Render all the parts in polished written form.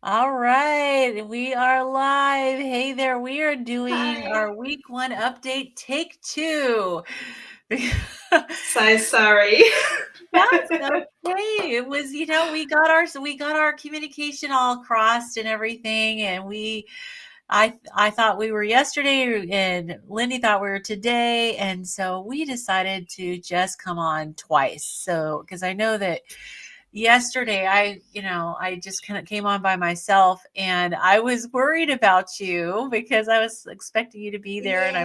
All right, we are live. Hey there, we are doing Hi. our week one update, take two. So sorry. That's okay. It was, we got our communication all crossed and everything, and I thought we were yesterday, and Lindy thought we were today, and so we decided to just come on twice. So, because I know that yesterday I just kind of came on by myself, and I was worried about you because I was expecting you to be there, and I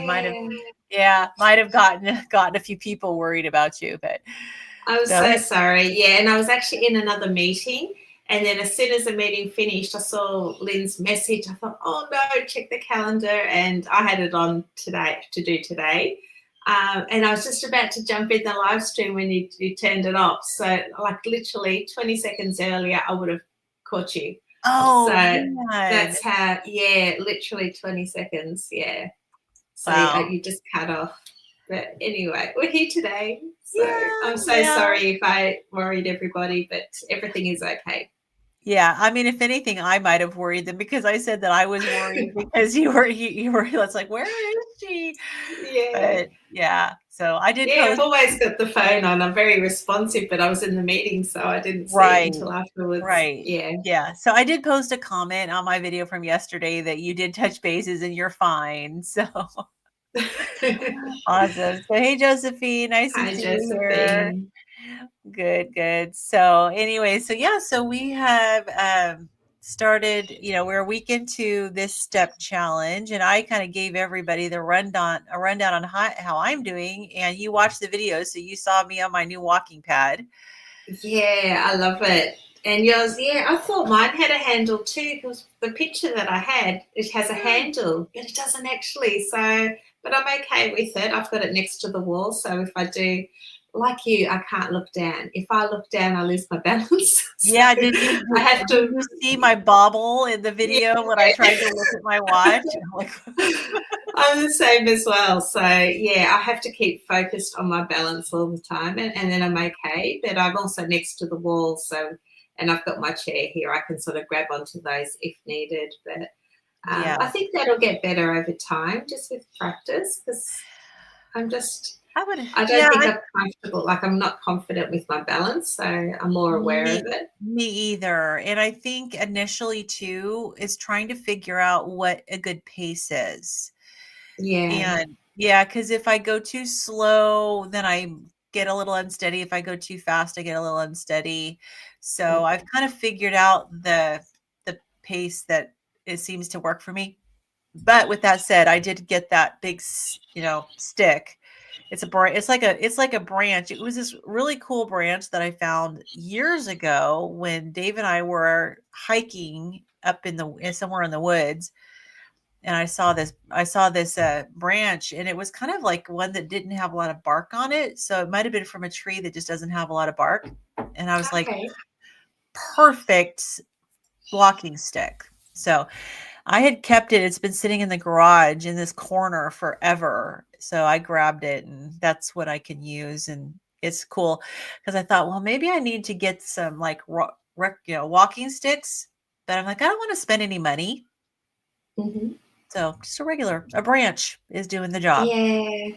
Yeah. might have gotten a few people worried about you, but I was so so sorry. Yeah, and I was actually in another meeting. And then as soon as the meeting finished, I saw Lynn's message. I thought, oh no, check the calendar. And I had it on today to do today. And I was just about to jump in the live stream when you turned it off. So, like, literally 20 seconds earlier, I would have caught you. oh So man, that's how, yeah, literally 20 seconds. Yeah. So wow, you just cut off. But anyway, we're here today. So yeah, I'm so yeah. sorry if I worried everybody, but everything is okay. Yeah, I mean, if anything, I might have worried them because I said that I was worried because you were it's like, "Where is she?" Yeah. But, yeah, so I did Yeah, I've post. always got the phone on. I'm very responsive, but I was in the meeting, so I didn't see it Right, until afterwards. right. Yeah. Yeah, so I did post a comment on my video from yesterday that you did touch bases and you're fine, so awesome. So, hey, Josephine, nice to Hi, see you here. Josephine. Good, good. So anyway, so yeah, so we have started, we're a week into this step challenge, and I kind of gave everybody a rundown on how I'm doing, and you watched the video, so you saw me on my new walking pad. Yeah, I love it. And yours, yeah, I thought mine had a handle too because the picture that I had, it has a Yeah. handle, but it doesn't actually. So, but I'm okay with it. I've got it next to the wall. So if I do, like you, I can't look down. If I look down, I lose my balance. So Yeah, I have did to, you see my bobble in the yeah. video when I tried to look at my watch? Like, I'm the same as well. So yeah, I have to keep focused on my balance all the time, and then I'm okay. But I'm also next to the wall, so and I've got my chair here. I can sort of grab onto those if needed. But I yeah, think that'll get better over time, just with practice. Because I'm just, I would, I don't yeah, think I'm comfortable. Like I'm not confident with my balance, so I'm more aware of Me it. me either, and I think initially too is trying to figure out what a good pace is. Yeah. And yeah, because if I go too slow, then I get a little unsteady. If I go too fast, I get a little unsteady. So I've kind of figured out the pace that it seems to work for me. But with that said, I did get that big, stick. It's like a branch. It was this really cool branch that I found years ago when Dave and I were hiking up somewhere in the woods, and I saw this branch, and it was kind of like one that didn't have a lot of bark on it. So it might have been from a tree that just doesn't have a lot of bark. And I was like, Okay. perfect walking stick. So I had kept it. It's been sitting in the garage in this corner forever. So I grabbed it, and that's what I can use. And it's cool because I thought, well, maybe I need to get some like walking sticks. But I'm like, I don't want to spend any money. Hmm. So just a branch is doing the job. Yeah.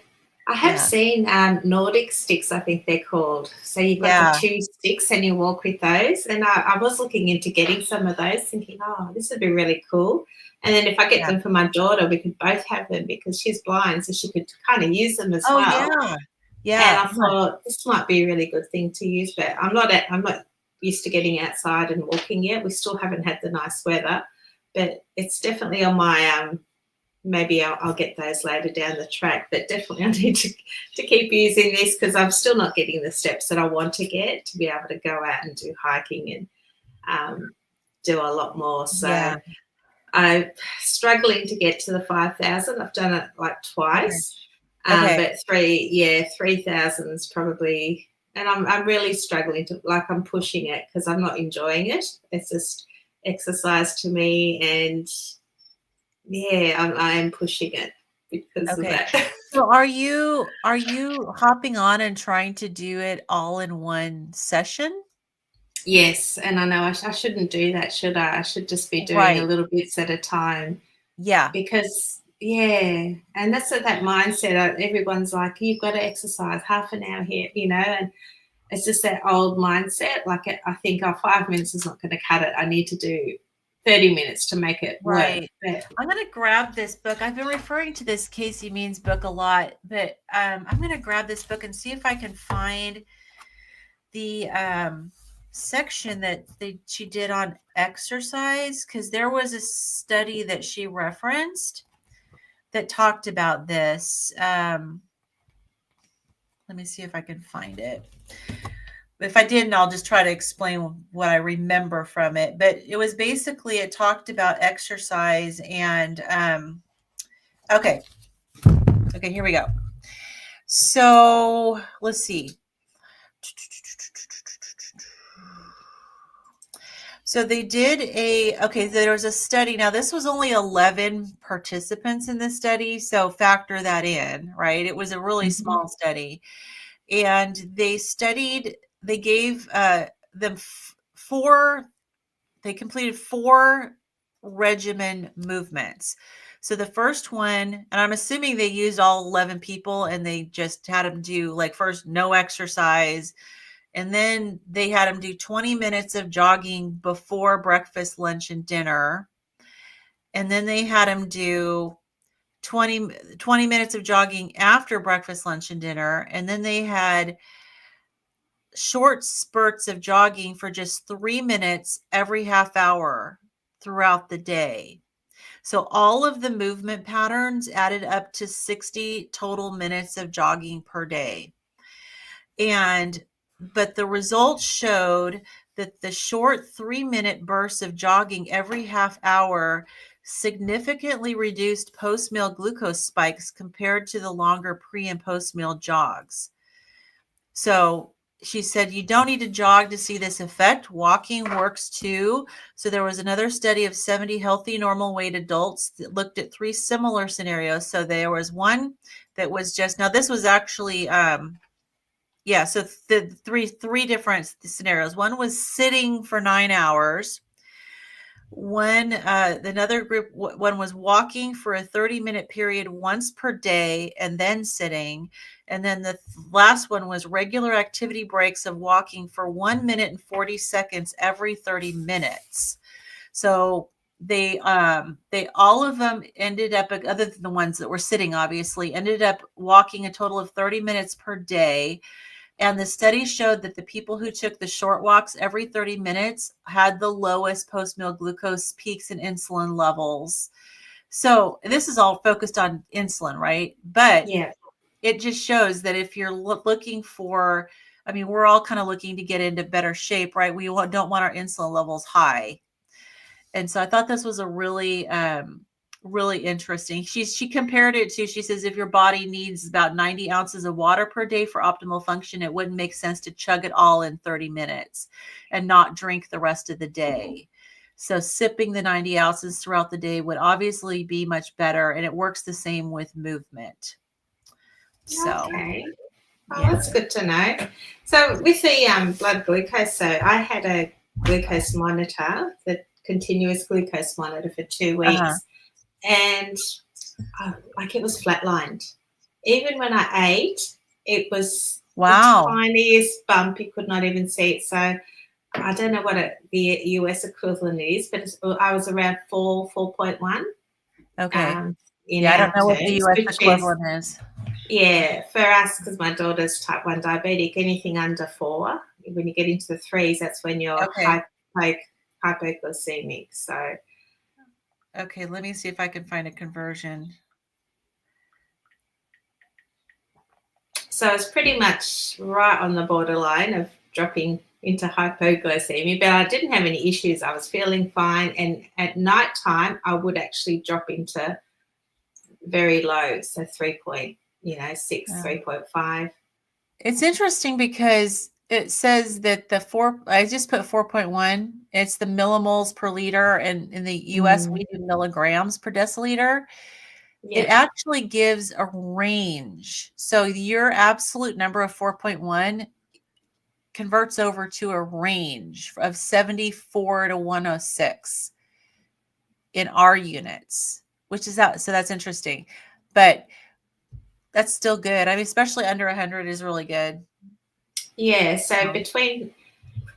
I have Yeah. seen Nordic sticks, I think they're called. So you've got the Yeah. two sticks and you walk with those. And I was looking into getting some of those, thinking, oh, this would be really cool. And then if I get Yeah. them for my daughter, we could both have them because she's blind, so she could kind of use them as Oh, well. yeah. And Yeah. I thought this might be a really good thing to use, but I'm not used to getting outside and walking yet. We still haven't had the nice weather, but it's definitely on my maybe I'll get those later down the track. But definitely, I need to keep using this because I'm still not getting the steps that I want to get to be able to go out and do hiking and do a lot more. So Yeah. I'm struggling to get to the 5,000. I've done it like Okay. twice, Okay. but 3,000 is probably. And I'm really struggling to, like, I'm pushing it because I'm not enjoying it. It's just exercise to me, and yeah, I am pushing it because of Okay. that. So are you hopping on and trying to do it all in one session? Yes, and I know I shouldn't do that, should I? I should just be doing a Right. little bits at a time Yeah. because, yeah, and that's that mindset. Everyone's like, you've got to exercise half an hour here, and it's just that old mindset. Like I think, oh, 5 minutes is not going to cut it. I need to do 30 minutes to make it work. Right. But I'm gonna grab this book. I've been referring to this Casey Means book a lot, but I'm gonna grab this book and see if I can find the section that she did on exercise, because there was a study that she referenced that talked about this. Let me see if I can find it. If I didn't, I'll just try to explain what I remember from it. But it was basically, it talked about exercise and okay. Okay, here we go. So let's see. So they did okay, there was a study. Now, this was only 11 participants in the study. So factor that in, right? It was a really Mhm. small study. And they gave them they completed 4 regimen movements. So the first one, and I'm assuming they used all 11 people and they just had them do like first no exercise, and then they had them do 20 minutes of jogging before breakfast, lunch, and dinner. And then they had them do 20 minutes of jogging after breakfast, lunch, and dinner. And then they had short spurts of jogging for just 3 minutes every half hour throughout the day. So all of the movement patterns added up to 60 total minutes of jogging per day. But the results showed that the short 3-minute bursts of jogging every half hour significantly reduced post-meal glucose spikes compared to the longer pre and post-meal jogs. So she said, you don't need to jog to see this effect. Walking works too. So there was another study of 70 healthy, normal weight adults that looked at 3 similar scenarios. So there was one that was just, now this was actually, yeah, so the three different scenarios. One was sitting for 9 hours. Another group, one was walking for a 30-minute period once per day and then sitting. And then the last one was regular activity breaks of walking for 1 minute and 40 seconds every 30 minutes. So they all of them ended up, other than the ones that were sitting, obviously, ended up walking a total of 30 minutes per day. And the study showed that the people who took the short walks every 30 minutes had the lowest post-meal glucose peaks and insulin levels. So this is all focused on insulin, right? But Yeah. it just shows that if you're looking for, I mean, we're all kind of looking to get into better shape, right? We don't want our insulin levels high. And so I thought this was a really interesting. She compared it to, she says, if your body needs about 90 ounces of water per day for optimal function, it wouldn't make sense to chug it all in 30 minutes and not drink the rest of the day. So sipping the 90 ounces throughout the day would obviously be much better. And it works the same with movement. So Okay. Oh, yeah. that's good to know. So with the blood glucose, so I had a glucose monitor, the continuous glucose monitor for 2 Uh-huh. weeks, and like it was flatlined. Even when I ate, it was the Wow. tiniest bump. You could not even see it. So I don't know what the US equivalent is, but I was around 4.1 Okay. in Yeah, I don't our know what the terms, US which is, equivalent is. yeah, for us, because my daughter's type 1 diabetic, anything under 4, when you get into the threes, that's when you're Okay. hypoglycemic. So, Okay, let me see if I can find a conversion. so it's pretty much right on the borderline of dropping into hypoglycemia, but I didn't have any issues. I was feeling fine. And at night time, I would actually drop into very low, so 3.6, Yeah. 3.5. It's interesting because it says that I just put 4.1. It's the millimoles per liter, and in the US Mm, we do milligrams per deciliter. It yeah. actually gives a range. So your absolute number of 4.1 converts over to a range of 74 to 106 in our units, which is that. So that's interesting, but that's still good. I mean, especially under 100 is really good. Yeah, so Um,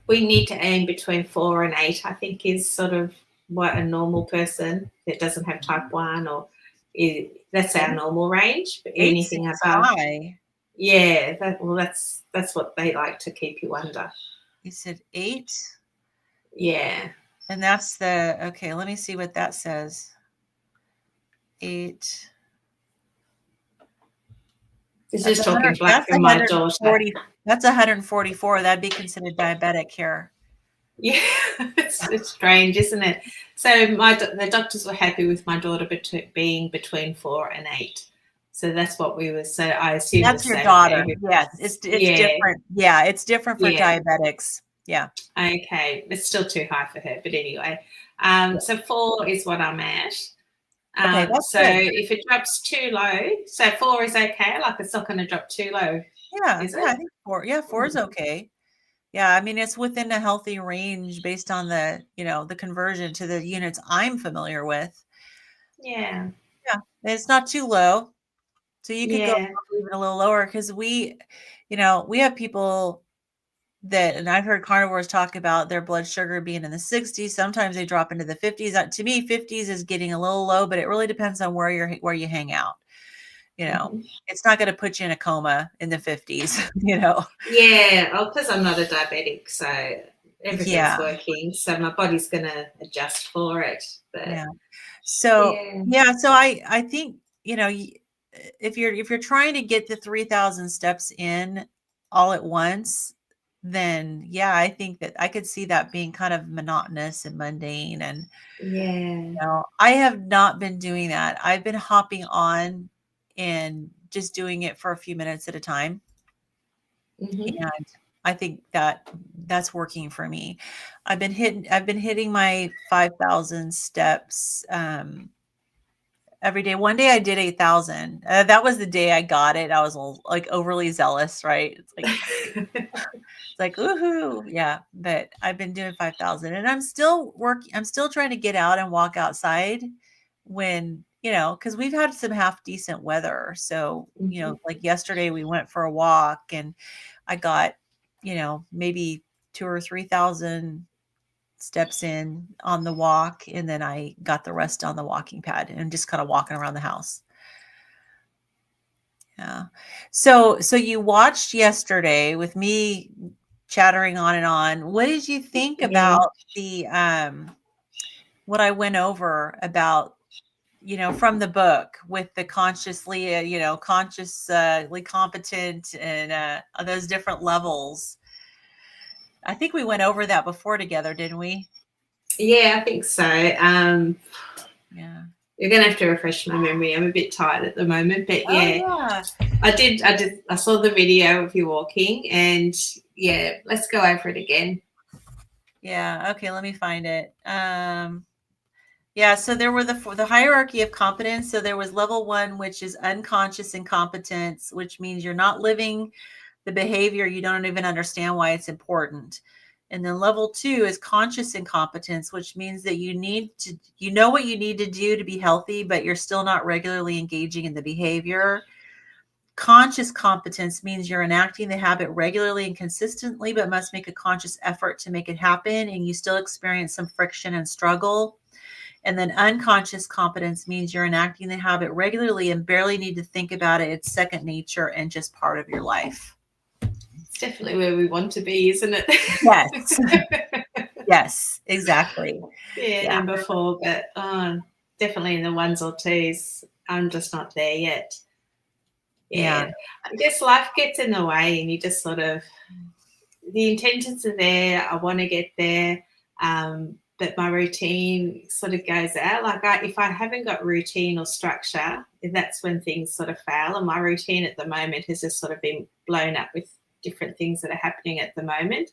we need to aim between 4 and 8, I think, is sort of what a normal person that doesn't have type 1 or that's our normal range. But Eight anything seems above, high. yeah, that's what they like to keep you under. You said 8, Yeah. and that's the okay. Let me see what that says. 8. This That's is talking 100. black That's for my daughter. 140. That's 144. That'd be considered diabetic here. Yeah, it's strange, isn't it? So the doctors were happy with my daughter being between 4 and 8. So that's what we were. So I assume the That's your same for daughter. everybody Yes, else. it's Yeah, different. Yeah, it's different for yeah. diabetics. Yeah. Okay, it's still too high for her, but anyway. So 4 is what I'm at. Okay, that's So good. if it drops too low, so 4 is okay. Like it's not going to drop too low, Yeah, is yeah, I it? think 4. Yeah, 4 is okay. Yeah, I mean it's within a healthy range based on the, the conversion to the units I'm familiar with. Yeah, Yeah, it's not too low. So you could go yeah. even a little lower because we have people that, and I've heard carnivores talk about their blood sugar being in the 60s. Sometimes they drop into the 50s. To me, 50s is getting a little low, but it really depends on where you hang out. Mhm. It's not going to put you in a coma in the 50s. Yeah, because I'm not a diabetic, so everything's Yeah, working. So my body's going to adjust for it. But yeah. So yeah, yeah, so I think if you're trying to get the 3,000 steps in all at once, then yeah, I think that I could see that being kind of monotonous and mundane. And yeah. I have not been doing that. I've been hopping on and just doing it for a few minutes at a time, Hmm. and I think that that's working for me. I've been hitting my 5,000 steps every day. One day I did 8,000. That was the day I got it. I was like overly zealous, right? It's like woohoo, yeah. But I've been doing 5,000, and I'm still working. I'm still trying to get out and walk outside when because we've had some half decent weather. So Hmm. like yesterday we went for a walk, and I got maybe 2 or 3,000 steps in on the walk, and then I got the rest on the walking pad and just kind of walking around the house. Yeah. So you watched yesterday with me chattering on and on. What did you think Yeah. about the what I went over about from the book with the consciously competent and those different levels? I think we went over that before together, didn't we? Yeah, I think so. Yeah. You're going to have to refresh my memory. I'm a bit tired at the moment, but Oh yeah, yeah. I saw the video of you walking, and yeah, let's go over it again. Yeah. Okay. Let me find it. Yeah. So there were the hierarchy of competence. So there was level 1, which is unconscious incompetence, which means you're not living the behavior. You don't even understand why it's important. And then level 2 is conscious incompetence, which means that you know what you need to do to be healthy, but you're still not regularly engaging in the behavior. Conscious competence means you're enacting the habit regularly and consistently, but must make a conscious effort to make it happen, and you still experience some friction and struggle. And then unconscious competence means you're enacting the habit regularly and barely need to think about it. It's second nature and just part of your life. It's definitely where we want to be, isn't it? Yes. Yes, exactly. Yeah, Yeah. number 4, but definitely in the ones or twos. I'm just not there yet. Yeah. Yeah, I guess life gets in the way, and you just sort of the intentions are there. I want to get there, but my routine sort of goes out. Like if I haven't got routine or structure, that's when things sort of fail. And my routine at the moment has just sort of been blown up with different things that are happening at the moment.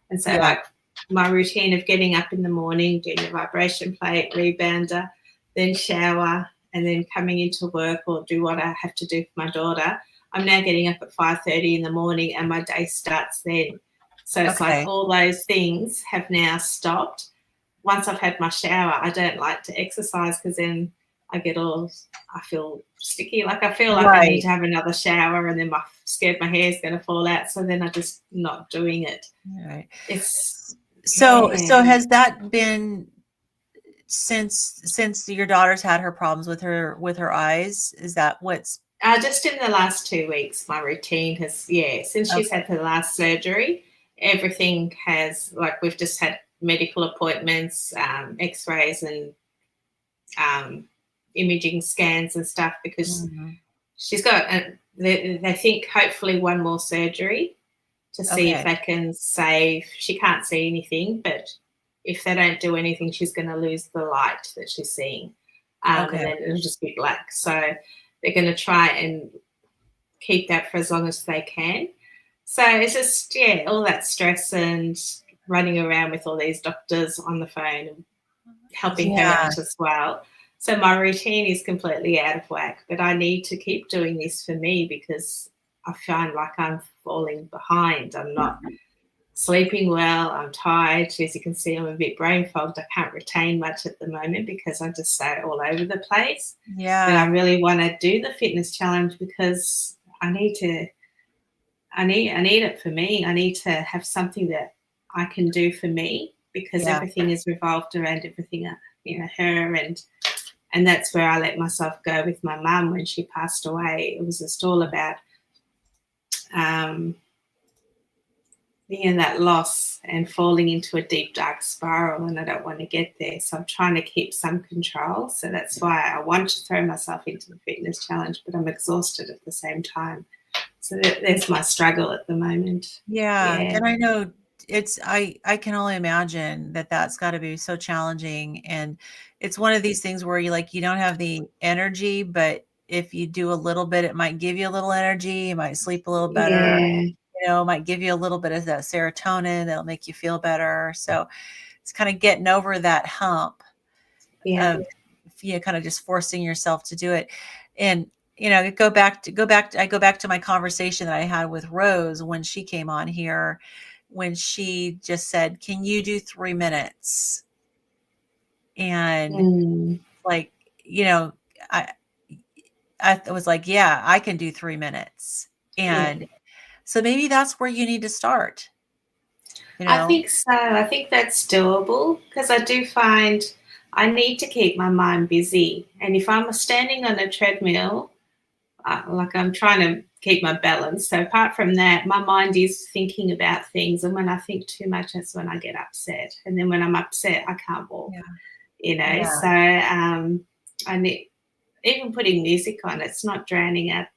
And so, Yeah. like my routine of getting up in the morning, doing the vibration plate, rebounder, then shower, and then coming into work or do what I have to do for my daughter. I'm now getting up at 5:30 in the morning, and my day starts then. So it's like Okay. all those things have now stopped. Once I've had my shower, I don't like to exercise because then I feel sticky. Like I feel like I need Right. to have another shower and then scared my hair's going to fall out. So then I just not doing it. Right. It's, So yeah. has that been since your daughter's had her problems with her eyes? Is that what's Just in the last 2 weeks, my routine has, since she's okay? had the last surgery, everything has, like, we've just had medical appointments, x-rays and um, imaging scans and stuff because Mhm. she's got, they think hopefully one more surgery to see if Okay. they can save. She can't see anything, but if they don't do anything, she's going to lose the light that she's seeing. And Okay. then it'll just be black. So they're going to try and keep that for as long as they can. So it's just, all that stress and running around with all these doctors on the phone and helping her Yeah. out as well. So my routine is completely out of whack, but I need to keep doing this for me because I find like I'm falling behind. I'm not sleeping well. I'm tired. As you can see, I'm a bit brain fogged. I can't retain much at the moment because I just stay all over the place. But I Yeah. really want to do the fitness challenge because I need it for me. I need to have something that I can do for me because Yeah. everything is revolved around everything, her and that's where I let myself go with my mum when she passed away. It was just all about um, that loss and falling into a deep dark spiral, and I don't want to get there. So I'm trying to keep some control. So that's why I want to throw myself into the fitness challenge, but I'm exhausted at the same time. So there's my struggle at the moment. Yeah, Yeah. and I know I can only imagine that that's gotta be so challenging, and it's one of these things where you don't have the energy, but if you do a little bit, it might give you a little energy, you might sleep a little better, Yeah. it might give you a little bit of that serotonin that'll make you feel better, so it's kinda getting over that hump Yeah. of, kinda just forcing yourself to do it, and, go back to my conversation that I had with Rose when she came on here, when she just said, "Can you do 3 minutes?" And, Mm. like, you know, I I was like, "Yeah, I can do 3 minutes." Yeah. And so maybe that's where you need to start, you I know? think so. I think that's doable because I do find I need to keep my mind busy. And if I'm standing on a treadmill, like I'm trying to keep my balance. So apart from that, my mind is thinking about things. And when I think too much, that's when I get upset. And then when I'm upset, I can't walk, Yeah, So yeah, I need, even putting music on, it's not drowning out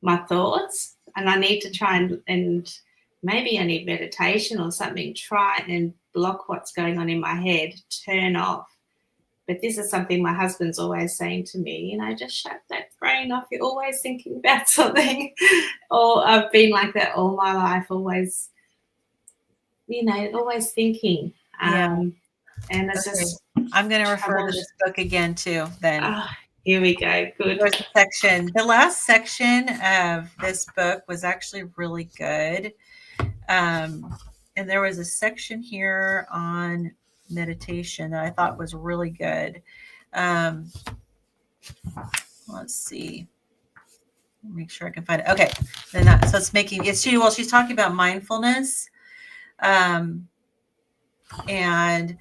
my thoughts, and I need to try and maybe I need meditation or something, try and block what's going on in my head, turn off. But this is something my husband's always saying to me, just shut that brain off. You're always thinking about something. Or I've been like that all my life, always, always thinking. yeah, And it's okay. just I'm gonna refer to trouble. this book again too then. Ah, here we go. Good. There's a section. The last section of this book was actually really good. Um, and there was a section here on meditation that I thought was really good. Um, let's see. Make sure I can find it. Okay. So she's talking about mindfulness. Um, and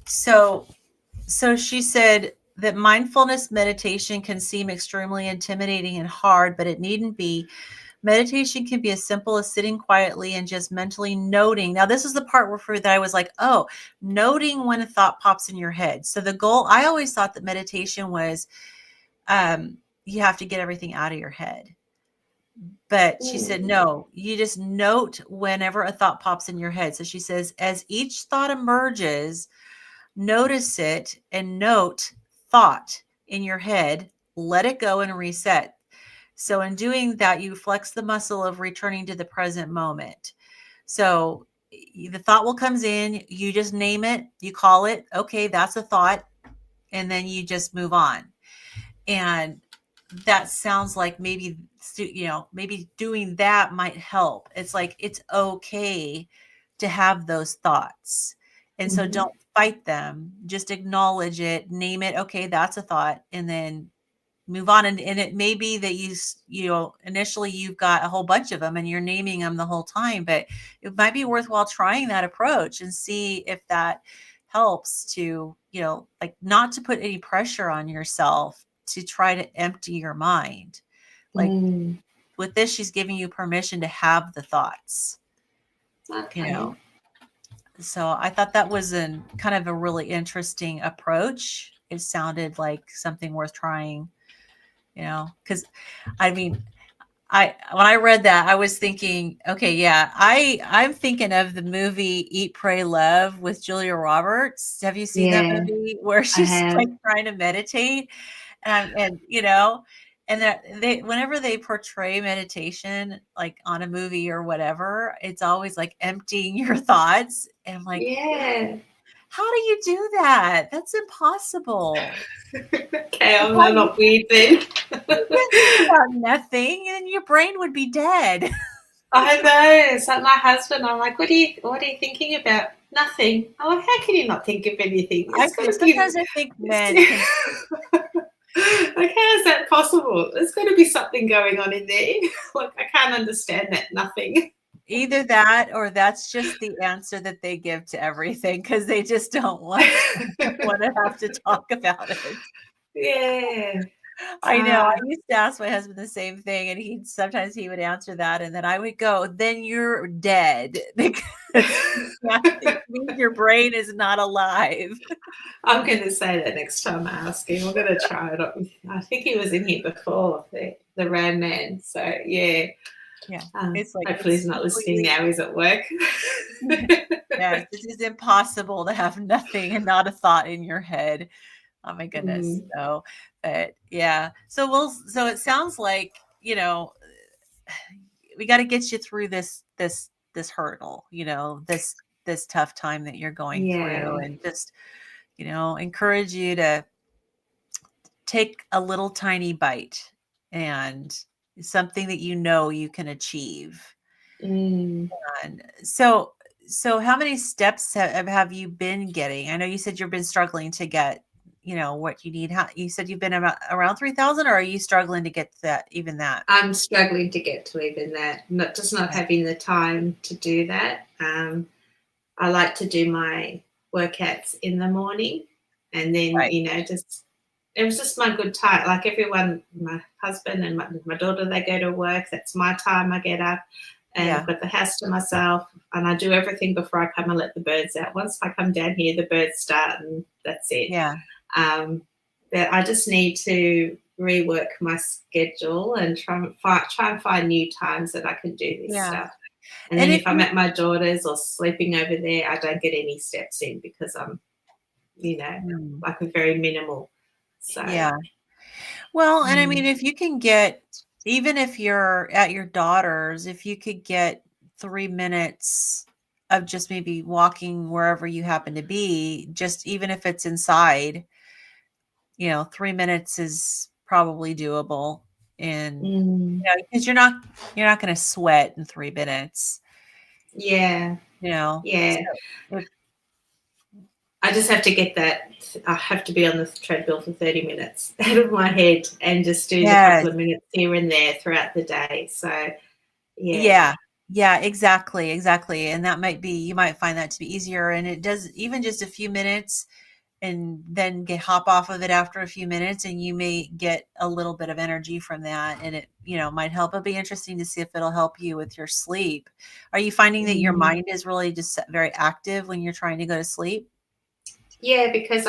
so she said that mindfulness meditation can seem extremely intimidating and hard, but it needn't be. Meditation can be as simple as sitting quietly and just mentally noting. Now, this is the part that I was like, oh, noting when a thought pops in your head. So the goal, I always thought that meditation was you have to get everything out of your head. But she said, Mm. no, you just note whenever a thought pops in your head. So she says, as each thought emerges, notice it and note thought in your head, let it go and reset. So in doing that, you flex the muscle of returning to the present moment. So the thought will comes in, you just name it, you call it, okay, that's a thought, and then you just move on. And that sounds like maybe doing that might help. It's like it's okay to have those thoughts. And so Mhm. don't fight them. Just acknowledge it, name it. Okay, that's a thought. And then move on. And it may be that initially you've got a whole bunch of them and you're naming them the whole time, but it might be worthwhile trying that approach and see if that helps to, like, not to put any pressure on yourself to try to empty your mind. Like, Mm. with this, she's giving you permission to have the thoughts, you Okay. know. So I thought that was kind of a really interesting approach. It sounded like something worth trying, because I mean, when I read that, I was thinking, okay, yeah, I'm thinking of the movie Eat, Pray, Love with Julia Roberts. Have you seen that Yeah, movie where I she's have. like trying to meditate? And that whenever they portray meditation, like on a movie or whatever, it's always like emptying your thoughts. And I'm like, Yeah. how do you do that? That's impossible. Okay, Like, I'm how do not weird then. you can't think about nothing and your brain would be dead. I know. It's like my husband. I'm like, what are you thinking about? Nothing. I'm like, how can you not think of anything? I It's got to be. sometimes I think men It's, can like, how is that possible? There's got to be something going on in there. Like, I can't understand that. Nothing. either that or that's just the answer that they give to everything because they just don't want to have to talk about it. Yeah. I know. Uh, I used to ask my husband the same thing, and sometimes he would answer that, and then I would go, "Then you're dead because it means your brain is not alive." I'm going to say that next time I ask him. I'm going to try it on. I think he was in here before, the Ram Man. So, yeah. Yeah, it's like Hopefully it's he's not listening completely now. He's at work. yes. It is impossible to have nothing and not a thought in your head. Oh my goodness. Mm, So, but yeah. So it sounds like, we got to get you through this hurdle, this tough time that you're going through, yeah. and just, encourage you to take a little tiny bite and something that you can achieve. Mm, And so how many steps have you been getting? I know you said you've been struggling to get, what you need. How you said you've been about around 3,000, or are you struggling to get that, even that? I'm struggling to get to even that. Not Yeah. having the time to do that. I like to do my workouts in the morning, and then Right. just it was just my good time. Like everyone, my husband and my daughter, they go to work. That's my time. I get up, and I've Yeah. got the house to myself, and I do everything before I come and let the birds out. Once I come down here, the birds start, and that's it. Yeah. That I just need to rework my schedule and try and find new times that I can do this Yeah. stuff. And And then if if I'm you at my daughter's or sleeping over there, I don't get any steps in because I'm, Mm, like a very minimal. So, yeah. Well, and I mean, mm, if you can get, even if you're at your daughter's, if you could get 3 minutes of just maybe walking wherever you happen to be, just even if it's inside, 3 minutes is probably doable. And, mm, because you're not going to sweat in 3 minutes, yeah, so yeah. if, I just have to get that. I have to be on the treadmill for 30 minutes out of my head and just do the yes. couple of minutes here and there throughout the day. So, yeah. Yeah. Yeah, exactly, exactly, and you might find that to be easier, and it does even just a few minutes, and then hop off of it after a few minutes, and you may get a little bit of energy from that, and it, might help. It'll be interesting to see if it'll help you with your sleep. Are you finding that your Mm. mind is really just very active when you're trying to go to sleep? Yeah, because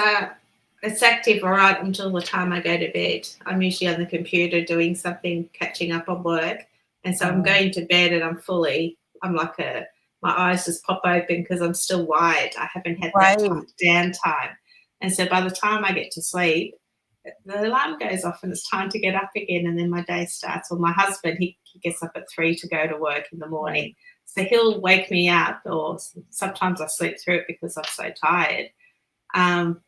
it's active right until the time I go to bed. I'm usually on the computer doing something, catching up on work, and so I'm Oh, going to bed and I'm like my eyes just pop open because I'm still wired. I haven't had that right. downtime, and so by the time I get to sleep, the alarm goes off and it's time to get up again, and then my day starts. Or my husband, he gets up at 3 to go to work in the Right. morning, so he'll wake me up, or sometimes I sleep through it because I'm so tired. Um,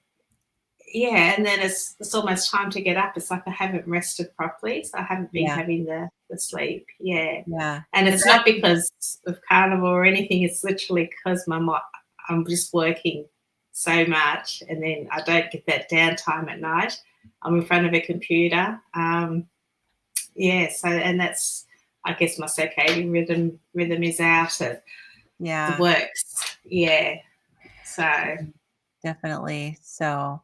yeah, and then it's almost time to get up. It's like I haven't rested properly, so I haven't been Yeah. having the sleep. Yeah, Yeah. and And it's not because of carnivore or anything. It's literally because I'm just working so much, and then I don't get that downtime at night. I'm in front of a computer. Yeah, so and that's I guess my circadian rhythm is out of the yeah, works. Yeah, so definitely. So,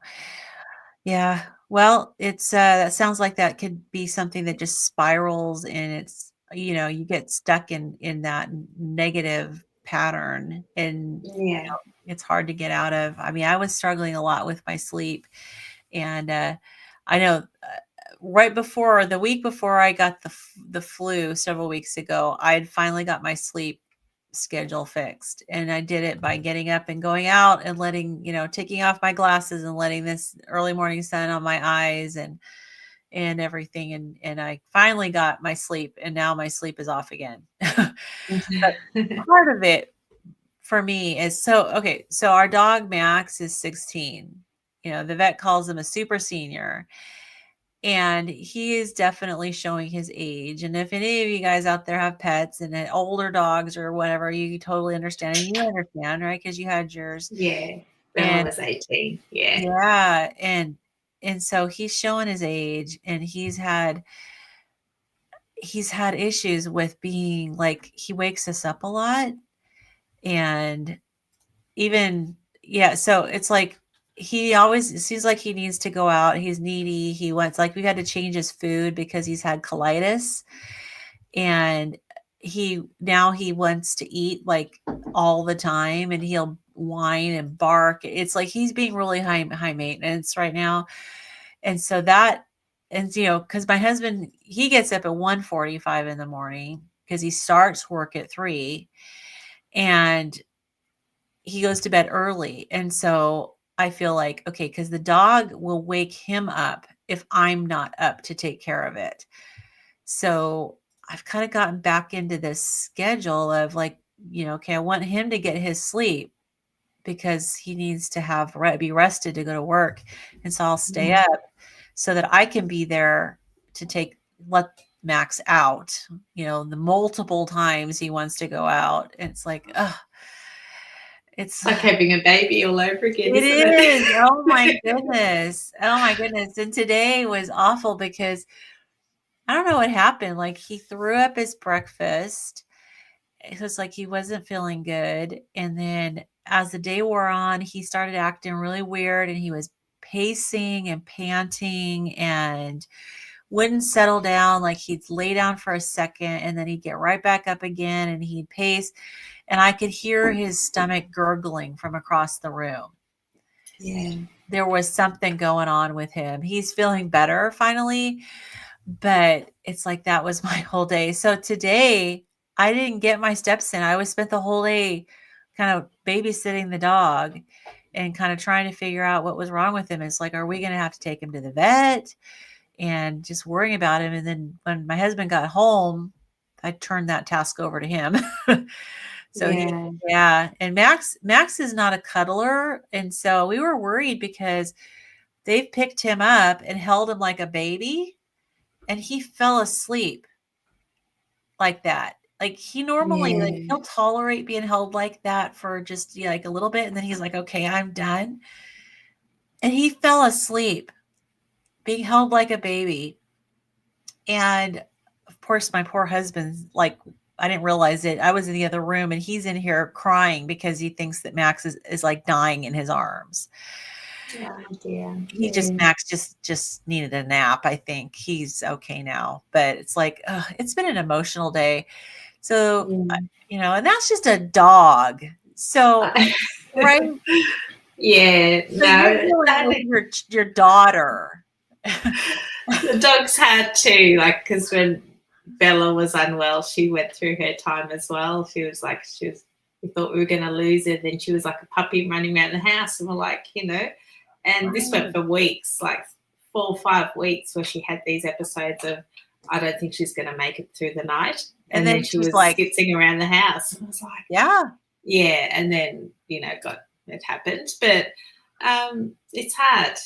yeah. Well, it's that sounds like that could be something that just spirals and it's you get stuck in that negative pattern and yeah, it's hard to get out of. I mean, I was struggling a lot with my sleep and I know right before the week before I got the flu several weeks ago, I had finally got my sleep schedule fixed. And I did it by getting up and going out and letting, taking off my glasses and letting this early morning sun on my eyes and everything. And I finally got my sleep and now my sleep is off again. But part of it for me is okay, so our dog Max is 16. The vet calls him a super senior. And he is definitely showing his age. And if any of you guys out there have pets and older dogs or whatever, you totally understand. And you understand, right? Because you had yours. yeah. Bella And was 18. Yeah, yeah, and so he's showing his age and he's had issues with being like he wakes us up a lot and even yeah, so it's like he always it seems like he needs to go out. He's needy. He wants like we had to change his food because he's had colitis and he wants to eat like all the time and he'll whine and bark. It's like he's being really high maintenance right now. And so that and because my husband he gets up at 1:45 in the morning because he starts work at 3 and he goes to bed early. And so I feel like, okay, because the dog will wake him up if I'm not up to take care of it. So I've kind of gotten back into this schedule of like, okay, I want him to get his sleep because he needs to be rested to go to work. And so I'll stay up so that I can be there to let Max out, the multiple times he wants to go out. And it's like, it's it's like having a baby all over again, it isn't is. Oh my it? goodness. Oh my goodness. And today was awful because I don't know what happened. Like he threw up his breakfast. It was like he wasn't feeling good. And then as the day wore on, he started acting really weird and he was pacing and panting and wouldn't settle down. Like he'd lay down for a second and then he'd get right back up again and he'd pace. And I could hear his stomach gurgling from across the room. Yeah, There was something going on with him. He's feeling better finally, but it's like that was my whole day. So today I didn't get my steps in. I was spent the whole day kind of babysitting the dog and kind of trying to figure out what was wrong with him. It's like, are we going to have to take him to the vet and just worrying about him? And then when my husband got home, I turned that task over to him. So yeah, yeah, and Max is not a cuddler, and so we were worried because they picked him up and held him like a baby, and he fell asleep like that. Like he normally like yeah, he'll tolerate being held like that for just like a little bit, and then he's like, "Okay, I'm done." And he fell asleep being held like a baby, and of course, my poor husband's like I didn't realize it. I was in the other room and he's in here crying because he thinks that Max is like dying in his arms. oh dear, He just yeah, Max just needed a nap. I think he's okay now, but it's like it's been an emotional day. So, yeah. and that's just a dog. So, I- right? yeah, So you're no, dealing with your daughter. the dog's had too, like, because when Bella was unwell, she went through her time as well. We thought we were going to lose her. Then she was like a puppy running around the house, and we're like, and this went Right. for weeks, like 4 or 5 weeks, where she had these episodes of, I don't think she's going to make it through the night. And And then then she she's was like, skitzing around the house. And I was like, yeah, yeah. And then, it happened. But it's hard.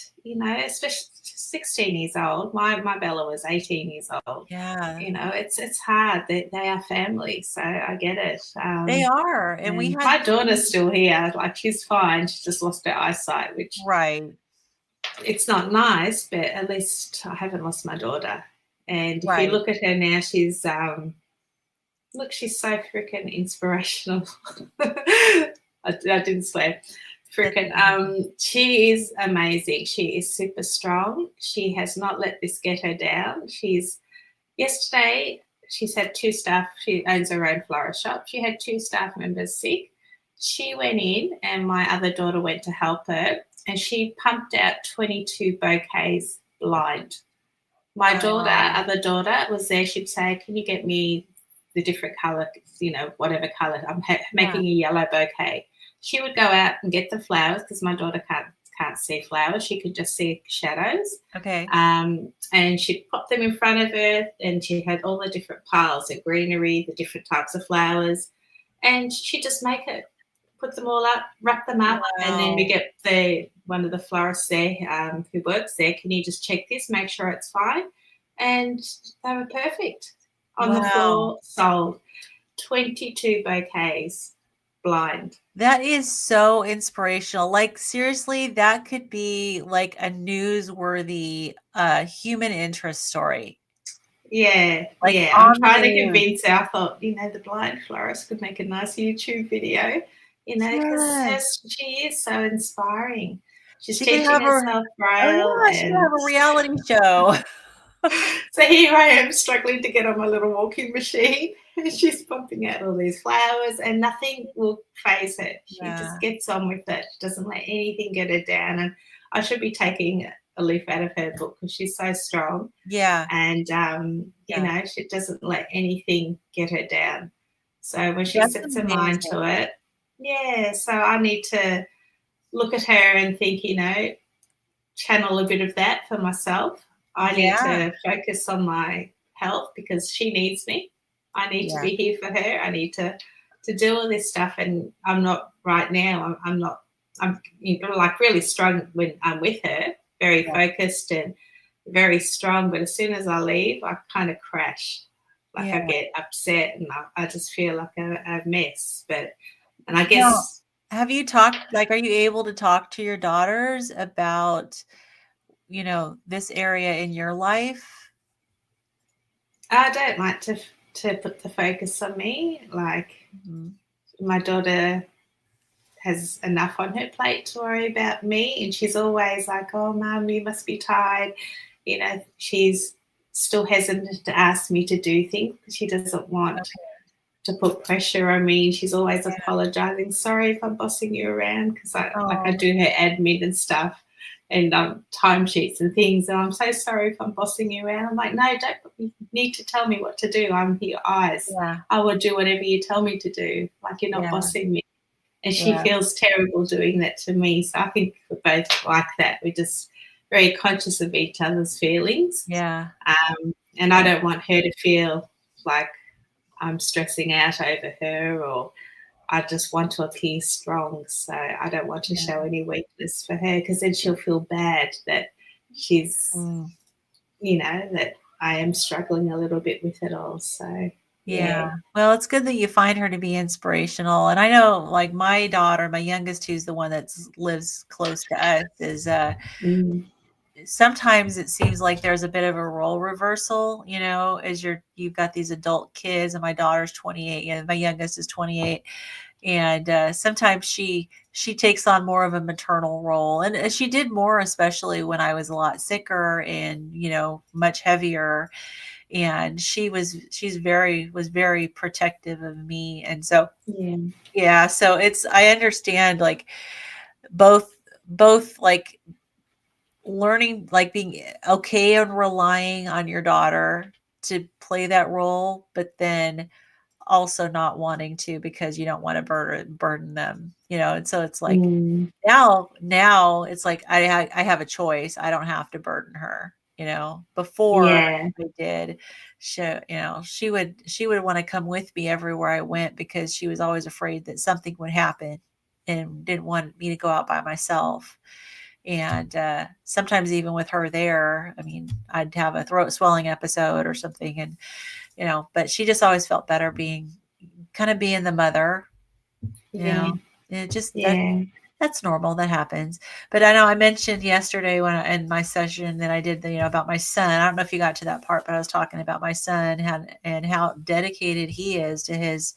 especially 16 years old. My Bella was 18 years old. Yeah, It's hard. They are family, so I get it. they are, and we And had my daughter's still here. Like, she's fine. She just lost her eyesight, which right, it's not nice, but at least I haven't lost my daughter. And if you right. look at her now, she's so freaking inspirational. I didn't swear. That's Freaking, amazing. she is amazing. She is super strong. She has not let this get her down. Yesterday, she's had two staff, she owns her own florist shop. She had two staff members sick. She went in, and my other daughter went to help her, and she pumped out 22 bouquets blind. My Wow. other daughter was there. She'd say, "Can you get me the different color, whatever color? I'm Yeah. making a yellow bouquet." She would go out and get the flowers because my daughter can't see flowers. She could just see shadows. Okay. And she'd pop them in front of her, and she had all the different piles of greenery, the different types of flowers, and she'd just make it, put them all up, wrap them up, and then we Wow. get one of the florists there who works there. Can you just check this, make sure it's fine? And they were perfect. On the Wow. floor, sold 22 bouquets blind. That is so inspirational. Like, seriously, that could be like a newsworthy human interest story. Yeah, Like yeah. I'm on the trying to news. convince her. I thought, the blind florist could make a nice YouTube video, because Yes. she is so inspiring. She's She could teaching have her herself oh Braille, yeah, she could and have a reality show. so here I am struggling to get on my little walking machine. And she's pumping out all these flowers, and nothing will phase her. She just Yeah. gets on with it. She doesn't let anything get her down. And I should be taking a leaf out of her book because she's so strong. Yeah. And, Yeah. she doesn't let anything get her down. So when she That's sets her mind amazing. to it, yeah, so I need to look at her and think, channel a bit of that for myself. I need Yeah. to focus on my health because she needs me. I need to Yeah. be here for her. I need to do all this stuff, and I'm not right now. I'm not. I'm like really strong when I'm with her, very Yeah. focused and very strong. But as soon as I leave, I kind of crash. Like, I Yeah. get upset, and I just feel like a mess. And I Now, guess have you talked like, are you able to talk to your daughters about, this area in your life? I don't like to put the focus on me. Like, Mhm. my daughter has enough on her plate to worry about me, and she's always like, "Oh, mum, you must be tired." She's still hesitant to ask me to do things because she doesn't want Okay. to put pressure on me. She's always Yeah. apologizing. Sorry if I'm bossing you around, because I Oh, do her admin and stuff, and timesheets and things. And I'm so sorry if I'm bossing you around. I'm like, no, don't you need to tell me what to do. I'm your eyes. yeah. I will do whatever you tell me to do. Like, you're not Yeah. bossing me. And she Yeah. feels terrible doing that to me. So I think we're both like that. We're just very conscious of each other's feelings. Yeah. And I Yeah. don't want her to feel like I'm stressing out over her, or I just want to appear strong. So I don't want to show Yeah. any weakness for her, because then she'll feel bad that she's, Mm. that I am struggling a little bit with it all. So, Yeah. yeah. Well, it's good that you find her to be inspirational, and I know, like, my daughter, my youngest, who's the one that lives close to us, is, Mm, sometimes it seems like there's a bit of a role reversal, as you've got these adult kids, and my daughter's 28, and my youngest is 28, and sometimes she takes on more of a maternal role, and she did more, especially when I was a lot sicker and much heavier, and was very protective of me, and so yeah. yeah, so I understand, like, both like learning, like, being okay and relying on your daughter to play that role, but then also not wanting to because you don't want to burden them, and so it's like Mm, now it's like I have a choice. I don't have to burden her, before yeah. I did. She would want to come with me everywhere I went because she was always afraid that something would happen and didn't want me to go out by myself. And sometimes even with her there, I mean, I'd have a throat swelling episode or something, and but she just always felt better being the mother. you Yeah. know it just Yeah. that's normal. That happens. But I know I mentioned yesterday in my session that I did about my son. I don't know if you got to that part, but I was talking about my son and how dedicated he is to his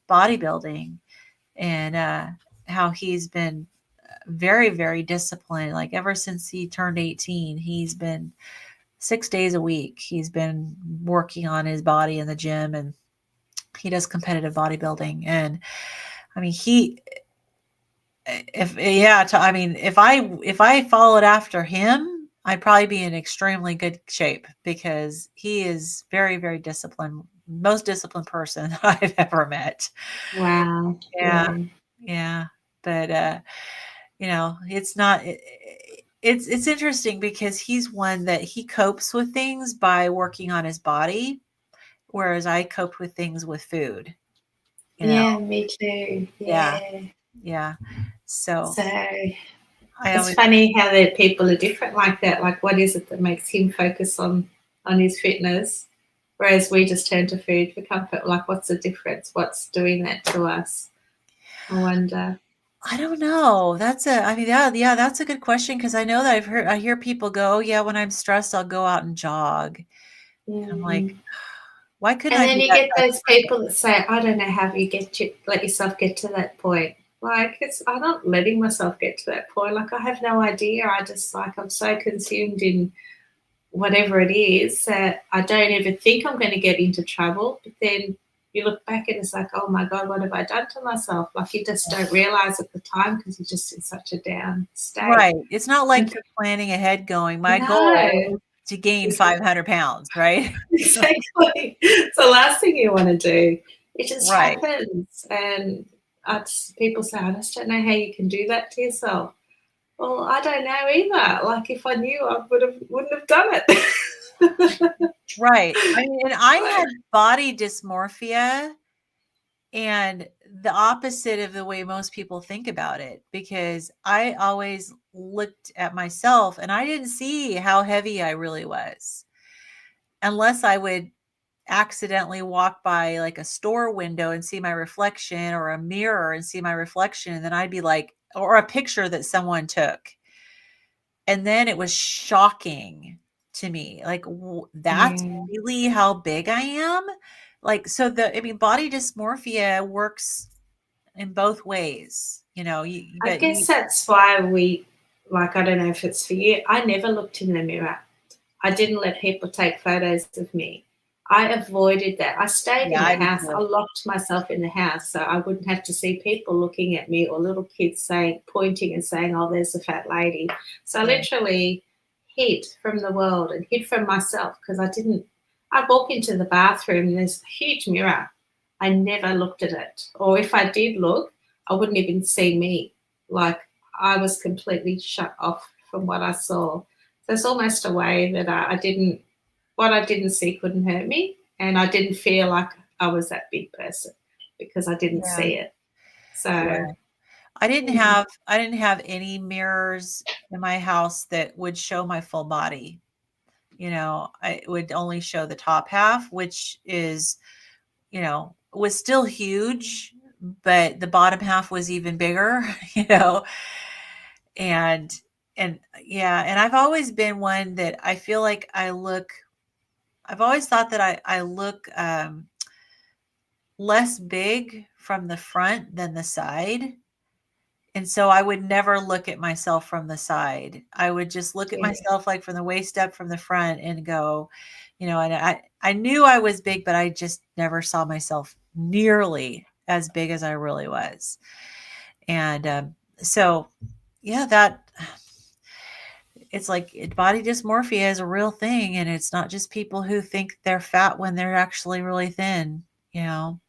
bodybuilding, and how he's been very, very disciplined. Like ever since he turned 18, he's been 6 days a week. He's been working on his body in the gym, and he does competitive bodybuilding. And I mean, if I followed after him, I'd probably be in extremely good shape because he is very, very disciplined, most disciplined person that I've ever met. Wow. Yeah, Yeah. yeah. But it's not it's interesting because he's one that he copes with things by working on his body, whereas I cope with things with food, you know. Yeah, me too. Yeah, Yeah. yeah. So So I it's always funny how the people are different like that. Like, what is it that makes him focus on his fitness, whereas we just turn to food for comfort? Like, what's the difference? What's doing that to us? I wonder. I don't know. I mean, yeah, that's a good question because I know that I hear people go, "Oh, yeah, when I'm stressed, I'll go out and jog." And I'm like, Mm. why couldn't And I then be you that get type those of person? people that say, "I don't know how you let yourself get to that point." Like, I'm not letting myself get to that point. Like, I have no idea. I just like I'm so consumed in whatever it is that I don't even think I'm going to get into trouble. But then you look back and it's like, oh my God, what have I done to myself? Like, you just don't realize at the time because you're just in such a down state. Right. It's not like you're planning ahead going, my goal No, is to gain exactly. 500 pounds, right? Exactly. It's the last thing you want to do. It just Right. happens. And people say, I just don't know how you can do that to yourself. Well, I don't know either. Like, if I knew, I wouldn't have done it. Right. I mean, and I Right. had body dysmorphia, and the opposite of the way most people think about it, because I always looked at myself and I didn't see how heavy I really was unless I would accidentally walk by like a store window and see my reflection, or a mirror and see my reflection, and then I'd be like, or a picture that someone took, and then it was shocking to me, like, that's Yeah. really how big I am. Like, so I mean, body dysmorphia works in both ways, I but guess that's why like, I don't know if it's for you, I never looked in the mirror. I didn't let people take photos of me. I avoided that. I stayed yeah, in the I did house. I too. locked myself in the house so I wouldn't have to see people looking at me or little kids pointing and saying, oh, there's a fat lady. So I Yeah, literally hid from the world and hid from myself because I'd walk into the bathroom and there's a huge mirror. I never looked at it. Or if I did look, I wouldn't even see me. Like, I was completely shut off from what I saw. There's almost a way that what I didn't see couldn't hurt me. And I didn't feel like I was that big person because I didn't yeah, see it. yeah. So, yeah, I didn't have any mirrors in my house that would show my full body. I would only show the top half, which was still huge, but the bottom half was even bigger, and yeah, and I've always been one that I feel like I've always thought that I look less big from the front than the side. And so I would never look at myself from the side. I would just look at yeah, myself like from the waist up from the front and go, and I knew I was big, but I just never saw myself nearly as big as I really was. And so, yeah, it's like body dysmorphia is a real thing. And it's not just people who think they're fat when they're actually really thin, you know?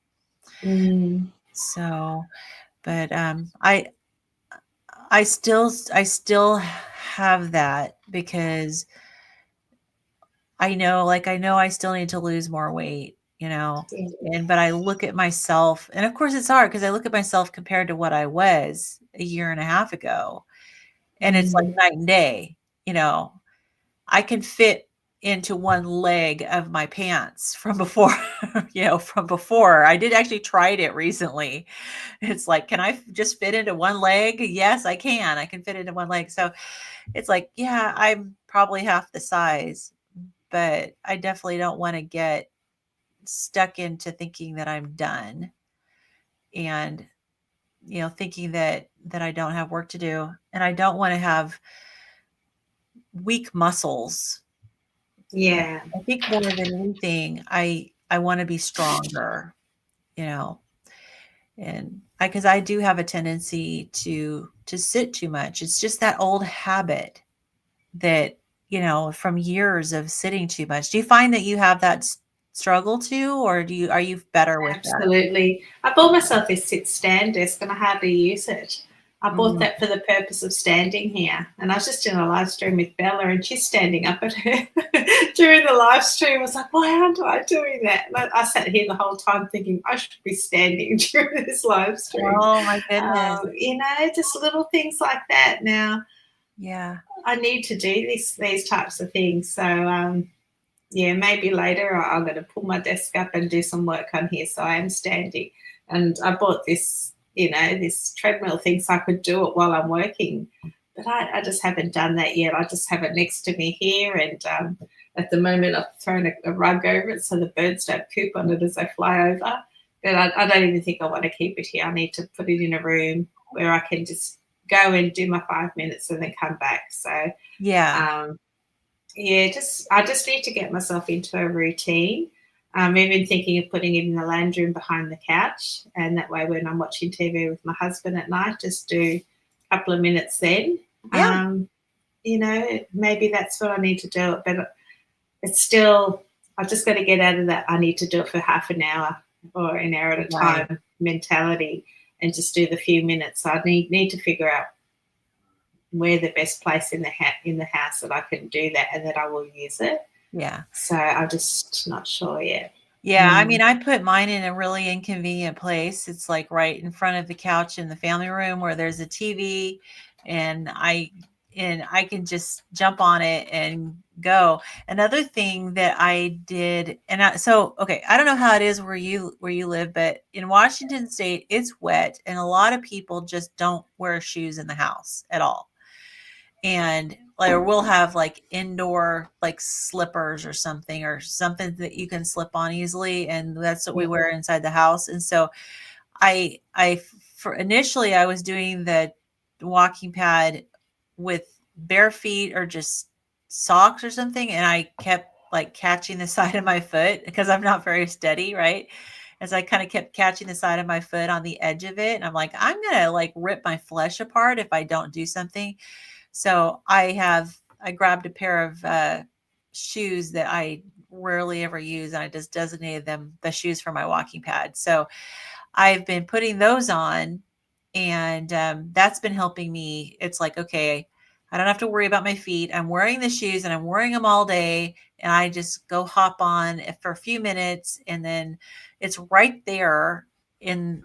mm, So, but I still have that because I know I still need to lose more weight, yeah, but I look at myself, and of course it's hard because I look at myself compared to what I was a year and a half ago, and it's like Mm. night and day, you know. I can fit into one leg of my pants from before, from before. I did actually tried it recently. It's like, can I just fit into one leg? Yes, I can. I can fit into one leg. So it's like, yeah, I'm probably half the size, but I definitely don't want to get stuck into thinking that I'm done and thinking that I don't have work to do, and I don't want to have weak muscles. And Yeah. I think more than anything, I want to be stronger, you know, and because I do have a tendency to sit too much. It's just that old habit that from years of sitting too much. Do you find that you have that struggle too, or are you better with that? Absolutely. I bought myself this sit stand desk and I hardly use it. I bought Mm. that for the purpose of standing here. And I was just in a live stream with Bella and she's standing up at her during the live stream. I was like, why aren't I doing that? And I sat here the whole time thinking I should be standing during this live stream. Oh my goodness. Just little things like that. Now, Yeah. I need to do these types of things. So, yeah, maybe later I'm going to pull my desk up and do some work on here so I am standing. And I bought this, this treadmill thing so I could do it while I'm working. But I just haven't done that yet. I just have it next to me here. And at the moment, I've thrown a rug over it so the birds don't poop on it as they fly over. But I don't even think I want to keep it here. I need to put it in a room where I can just go and do my 5 minutes and then come back. So, Yeah. um, yeah, I just need to get myself into a routine. I'm even thinking of putting it in the lounge room behind the couch, and that way, when I'm watching TV with my husband at night, just do a couple of minutes then. Yeah. Maybe that's what I need to do. But it's still, I just got to get out of that. I need to do it for half an hour or an hour at a Right. time mentality, and just do the few minutes. So I need to figure out where the best place in the house that I can do that and that I will use it. Yeah. So I'm just not sure yet. Yeah, I mean, Mm. I put mine in a really inconvenient place. It's like right in front of the couch in the family room where there's a TV, and I can just jump on it and go. Another thing that I did, okay, I don't know how it is where you live, but in Washington State, it's wet, and a lot of people just don't wear shoes in the house at all. And like, or we'll have like indoor like slippers or something that you can slip on easily, and that's what we Yeah. wear inside the house. And so I for initially I was doing the walking pad with bare feet or just socks or something, and I kept like catching the side of my foot because I'm not very steady, right? As I kind of kept catching the side of my foot on the edge of it, and I'm like, I'm gonna like rip my flesh apart if I don't do something. So I grabbed a pair of shoes that I rarely ever use, and I just designated them the shoes for my walking pad. So I've been putting those on, and that's been helping me. It's like, okay, I don't have to worry about my feet. I'm wearing the shoes and I'm wearing them all day, and I just go hop on for a few minutes, and then it's right there in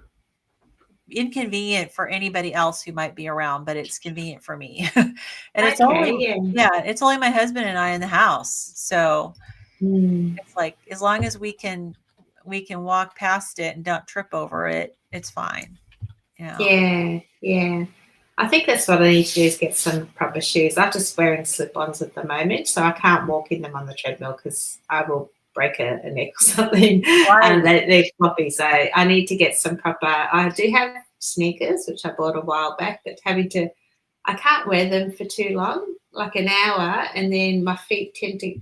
inconvenient for anybody else who might be around, but it's convenient for me. And it's Okay. only Yeah. yeah, it's only my husband and I in the house. So Mm. it's like as long as we can walk past it and don't trip over it, it's fine. Yeah. Yeah. I think that's what I need to do is get some proper shoes. I'm just wearing slip-ons at the moment, so I can't walk in them on the treadmill because I will break a neck or something. Right. And they're floppy, so I need to get some proper. I do have sneakers, which I bought a while back, but I can't wear them for too long, like an hour, and then my feet tend to.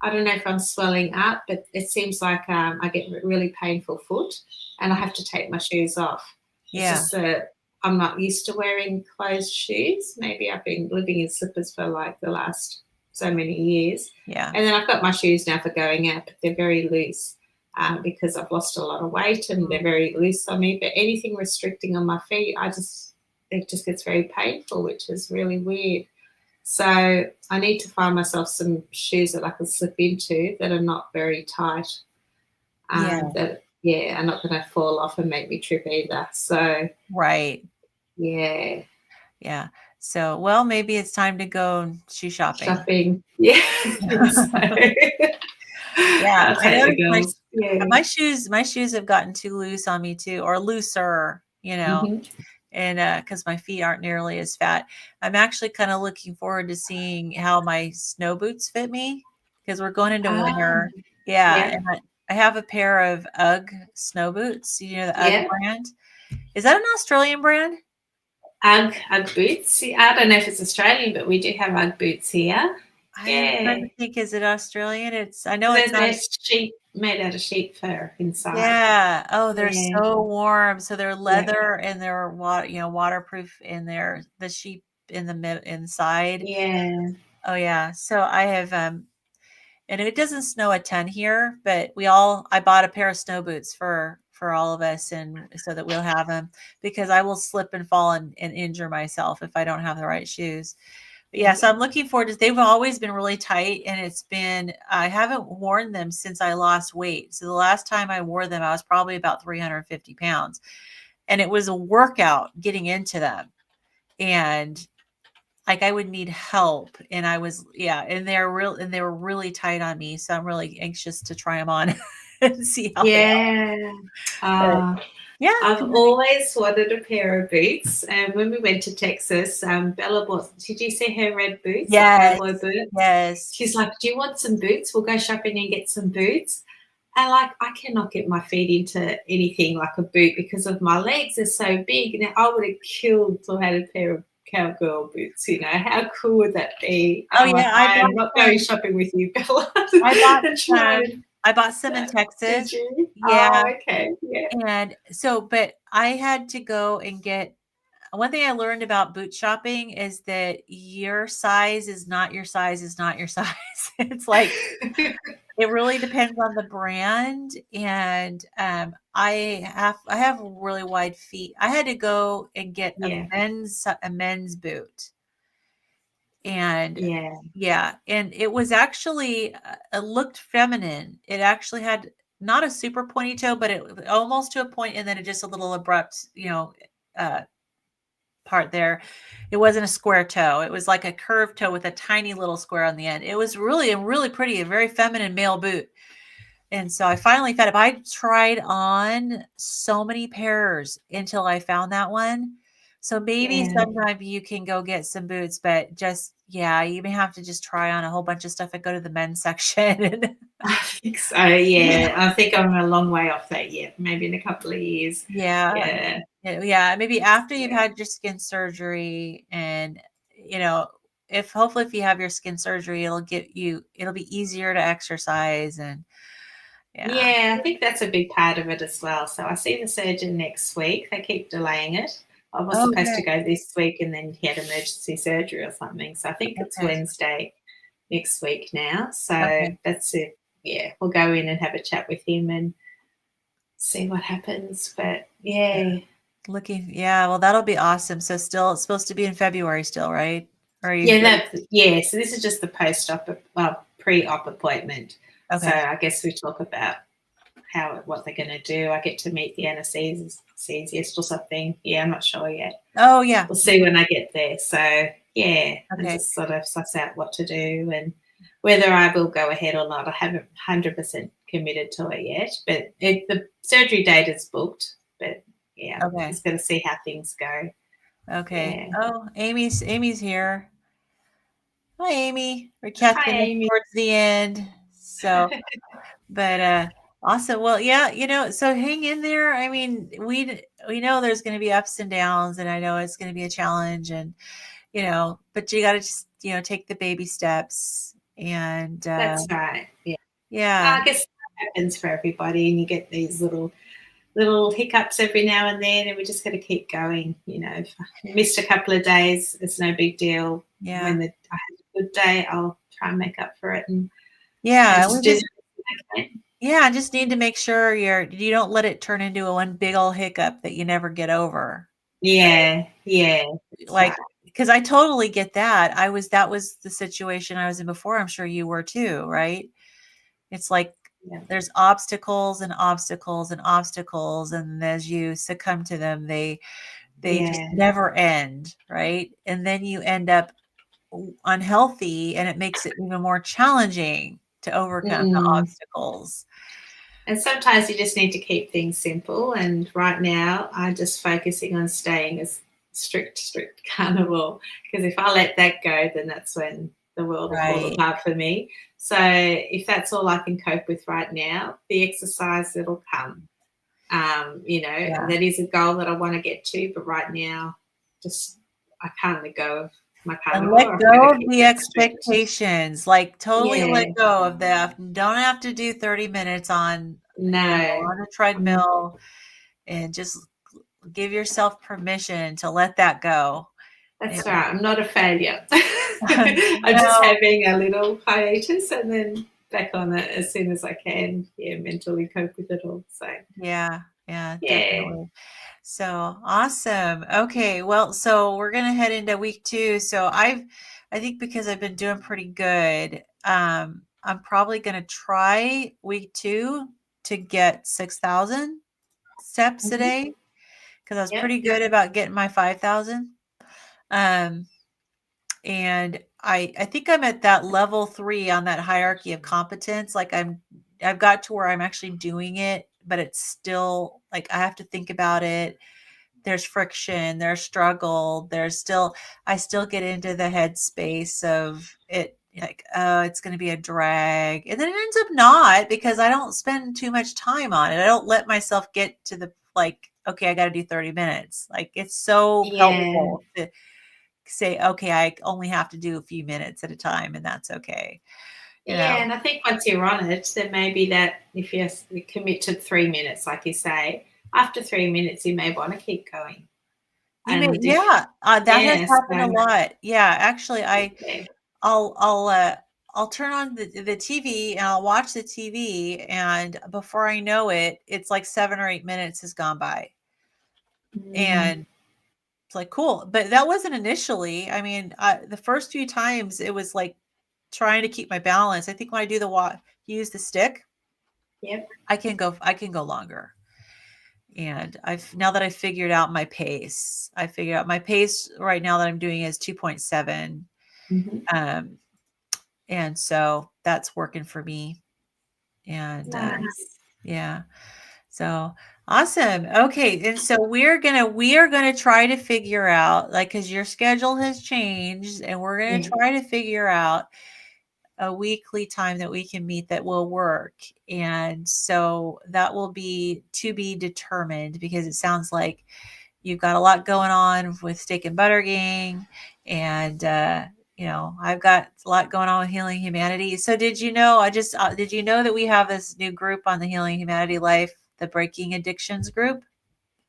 I don't know if I'm swelling up, but it seems like I get really painful foot, and I have to take my shoes off. It's Yeah. just I'm not used to wearing closed shoes. Maybe I've been living in slippers for like the last so many years, Yeah. and then I've got my shoes now for going out, but they're very loose. Because I've lost a lot of weight and they're very loose on me. But anything restricting on my feet, it just gets very painful, which is really weird. So I need to find myself some shoes that I can slip into that are not very tight. Yeah. That are not going to fall off and make me trip either. So Right. yeah, Yeah. So, well, maybe it's time to go shoe shopping. Shopping. Yeah, I think so. Yeah, I'll I take the noticed girls. Yeah. my shoes have gotten too loose on me too, or looser, Mhm. and because my feet aren't nearly as fat. I'm actually kind of looking forward to seeing how my snow boots fit me because we're going into Ah, winter. Yeah, yeah, and I have a pair of UGG snow boots. You know the UGG yeah. brand? Is that an Australian brand? Ugg boots. See, I don't know if it's Australian, but we do have Ugg boots here. I'm trying Yeah. to think, is it Australian? I know it's not. They're sheep, made out of sheep fur inside. Yeah. Oh, they're Yeah, so warm. So they're yeah, leather and they're waterproof and they're the sheep in the inside. yeah. Oh yeah. So I have and it doesn't snow a ton here, but I bought a pair of snow boots for all of us and so that we'll have them because I will slip and fall and injure myself if I don't have the right shoes. But yeah, so I'm looking forward to they've always been really tight and I haven't worn them since I lost weight. So the last time I wore them, I was probably about 350 pounds. And it was a workout getting into them. And like I would need help. And and they were really tight on me. So I'm really anxious to try them on and see how they are. Yeah. But Uh, yeah. I've always wanted a pair of boots. And when we went to Texas, Bella bought, did you see her red boots, the cowboy Yes. boots? Yes. She's like, do you want some boots? We'll go shopping and get some boots. And like, I cannot get my feet into anything like a boot because of my legs are so big. Now, I would have killed to have had a pair of cowgirl boots. How cool would that be? Oh I'm like, yeah. I am not going shopping with you, Bella. I bought and some trying. I bought some in Did Texas. you? Yeah. Oh, okay. Yeah. And so, but I had to go and get one thing I learned about boot shopping is that your size is not your size is not your size. It's like it really depends on the brand. And I have really wide feet. I had to go and get Yeah. a men's boot. And Yeah. yeah, and it was actually it looked feminine. It actually had not a super pointy toe, but it almost to a point, and then it just a little abrupt, uh, part there. It wasn't a square toe. It was like a curved toe with a tiny little square on the end. It was really pretty, a very feminine male boot. And so I finally found it. I tried on so many pairs until I found that one. So maybe Yeah. sometime you can go get some boots, but just yeah, you may have to just try on a whole bunch of stuff and go to the men's section. And I think so. Yeah. I think I'm a long way off that yet. Maybe in a couple of years. yeah, Yeah. yeah, maybe after you've Yeah. had your skin surgery and you know, if hopefully if you have your skin surgery, it'll be easier to exercise and yeah. Yeah, I think that's a big part of it as well. So I see the surgeon next week. They keep delaying it. I was Oh, supposed good. to go this week and then he had emergency surgery or something. So I think it's Okay. Wednesday next week now. So Okay. that's it. Yeah, we'll go in and have a chat with him and see what happens. But yeah, Yeah, well, that'll be awesome. So still, it's supposed to be in February still, right? Or are you yeah, good? so this is just the pre-op appointment. So Okay. I guess we talk about what they're going to do. I get to meet the anesthesiast or something. Yeah, I'm not sure yet. Oh, yeah. We'll see when I get there. So yeah, and Okay. just sort of suss out what to do and whether I will go ahead or not. I haven't 100% committed to it yet, but the surgery date is booked. But yeah, Okay. just going to see how things go. Okay. Yeah. Oh, Amy's here. Hi, Amy. We're catching Hi, up Amy. towards the end. So, but awesome. Well, yeah, so hang in there. I mean, we know there's going to be ups and downs, and I know it's going to be a challenge, and but you got to just take the baby steps, and That's right. Yeah. yeah, I guess that happens for everybody, and you get these little hiccups every now and then, and we just got to keep going. If I missed a couple of days, it's no big deal. yeah, When I have a good day, I'll try and make up for it and yeah. We just do just the best I can. Yeah, I just need to make sure you don't let it turn into a one big old hiccup that you never get over. Yeah, yeah, that's Like, right. because I totally get that. That was the situation I was in before. I'm sure you were too, right? It's like Yeah, there's obstacles and obstacles and obstacles, and as you succumb to them, They just Yeah. never end, right? And then you end up unhealthy, and it makes it even more challenging to overcome the Mm. obstacles. And sometimes you just need to keep things simple. And right now, I'm just focusing on staying as strict carnivore. Because if I let that go, then that's when the world will fall Right. apart for me. So if that's all I can cope with right now, the exercise that'll come. Yeah. That is a goal that I want to get to. But right now, just I can't let go of my And let carnivore. I've got to go of keep the it strict. expectations, like totally let Yeah. go of that. Don't have to do 30 minutes No. on a treadmill, and just give yourself permission to let that go. And That's right. I'm not a failure. I'm just no, having a little hiatus and then back on it as soon as I can. Yeah, mentally cope with it all. So, yeah, yeah, yeah. definitely. So awesome. Okay, well, so we're gonna head into week 2. So I think because I've been doing pretty good, I'm probably gonna try week 2 to get 6,000 steps a Mhm. day, because I was Yep. pretty good about getting my 5,000. Um, and I think I'm at that level 3 on that hierarchy of competence. Like I've got to where I'm actually doing it, but it's still like I have to think about it. There's friction, there's struggle, I still get into the headspace of it, like, oh, it's going to be a drag. And then it ends up not, because I don't spend too much time on it. I don't let myself get to the, like, okay, I got to do 30 minutes. Like, it's so Yeah. helpful to say, okay, I only have to do a few minutes at a time, and that's okay. You Yeah, know, and I think once you're on it, then maybe that if you commit to 3 minutes, like you say, after 3 minutes, you may want to keep going. you may, And if, yeah, that has yeah, happened a so, lot. Yeah, actually, yeah. I'll turn on the TV, and I'll watch the TV, and before I know it, it's like 7 or 8 minutes has gone by, Mm, and it's like, cool. But that wasn't initially. I mean, the first few times it was like trying to keep my balance. I think when I do use the stick, yep. I can go longer. And now that I figured out my pace, I figured out my pace right now that I'm doing is 2.7. Hmm. Um, and so that's working for me. And Nice. yeah. So awesome. Okay. And so we are gonna try to figure out, like, because your schedule has changed, and we're gonna Yeah. try to figure out a weekly time that we can meet that will work. And so that will be to be determined, because it sounds like you've got a lot going on with Steak and Butter Gang, and I've got a lot going on with Healing Humanity. So did you know that we have this new group on the Healing Humanity Life, the Breaking Addictions group?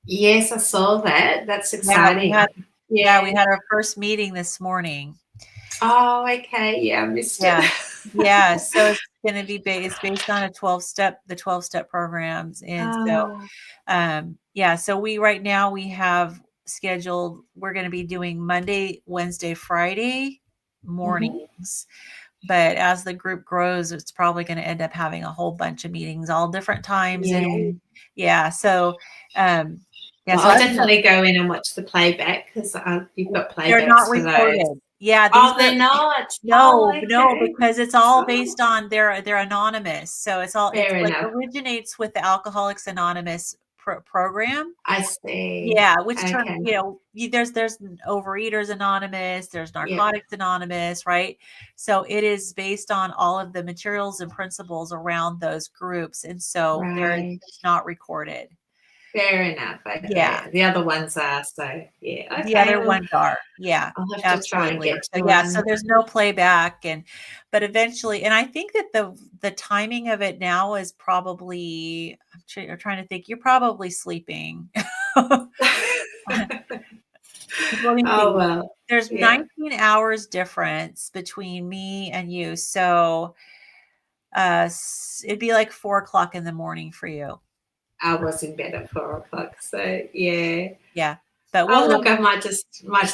Yes, I saw that. That's Yeah, exciting. we Yeah. had our first meeting this morning. Oh, okay. Yeah, I missed it. Yeah. Yeah, so it's gonna be it's based on the 12-step programs. And so, Oh. yeah, so right now we have scheduled, we're gonna be doing Monday, Wednesday, Friday Mhm. mornings. But as the group grows, it's probably gonna end up having a whole bunch of meetings all different times in a Yeah. week. Yeah, so, yeah, Well, so I'll I've been definitely go in and watch the playback because you've got they're not playbacks for those. recorded. Yeah, these Oh, are they're not. Oh, no, okay. because it's all Oh, based on they're anonymous. So it's fair like enough. originates with the Alcoholics Anonymous program. I see. Yeah, which Okay. there's Overeaters Anonymous, there's Yep. Narcotics Anonymous, right? So it is based on all of the materials and principles around those groups, and so Right. it's not recorded. Fair enough. Yeah. Okay. The other ones are so yeah. The Okay. other Well, ones are. Yeah, I'll have to try and absolutely. get So, to yeah, so one. there's no playback, but eventually, and I think that the timing of it now is probably, I'm trying to think, you're probably sleeping. Let me Oh see. well. There's Yeah. 19 hours difference between me and you. So, it'd be like 4 o'clock in the morning for you. I was in bed at 4 o'clock. So yeah. Yeah. But Oh we'll have, look, I might just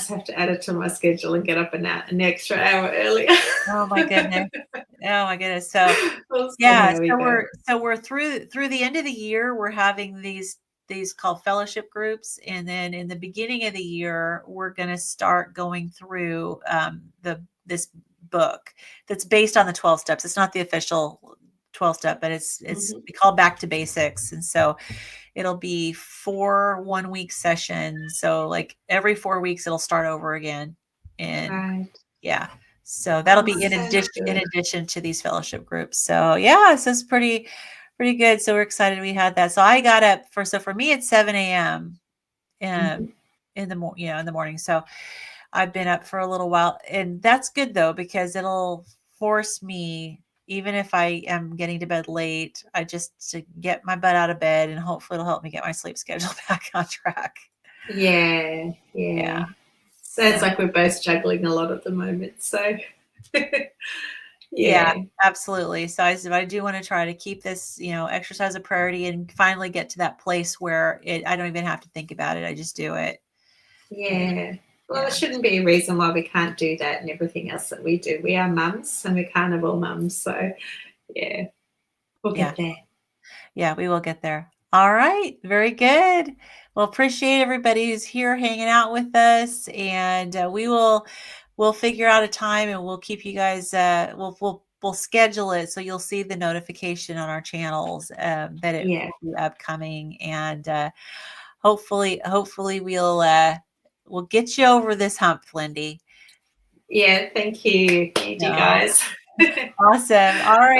have to add it to my schedule and get up an extra hour earlier. oh my goodness. Oh my goodness. So, We'll see yeah, how we so go. we're through the end of the year. We're having these these called fellowship groups. And then in the beginning of the year, we're going to start going through this book that's based on the 12 steps. It's not the official 12 step, but it's called Back to Basics. And so it'll be 4 1-week sessions. So like every 4 weeks, it'll start over again. And Right. yeah, so that'll be in addition to these fellowship groups. So yeah, so it's pretty good. So we're excited we had that. So I got up for me it's 7 a.m. In the morning. So I've been up for a little while, and that's good though, because it'll force me, even if I am getting to bed late, I just to get my butt out of bed, and hopefully it'll help me get my sleep schedule back on track. Yeah. Sounds like we're both juggling a lot at the moment. So yeah, absolutely. So I do want to try to keep this, exercise a priority and finally get to that place where I don't even have to think about it. I just do it. Yeah. Well, there shouldn't be a reason why we can't do that and everything else that we do. We are mums and we're carnivore mums. So, yeah, we'll get there. Yeah, we will get there. All right. Very good. Well, appreciate everybody who's here hanging out with us. And we'll figure out a time, and we'll keep you guys, we'll schedule it so you'll see the notification on our channels that it will be upcoming. And hopefully we'll get you over this hump, Lindy. Yeah, thank you. You guys. Awesome. All right.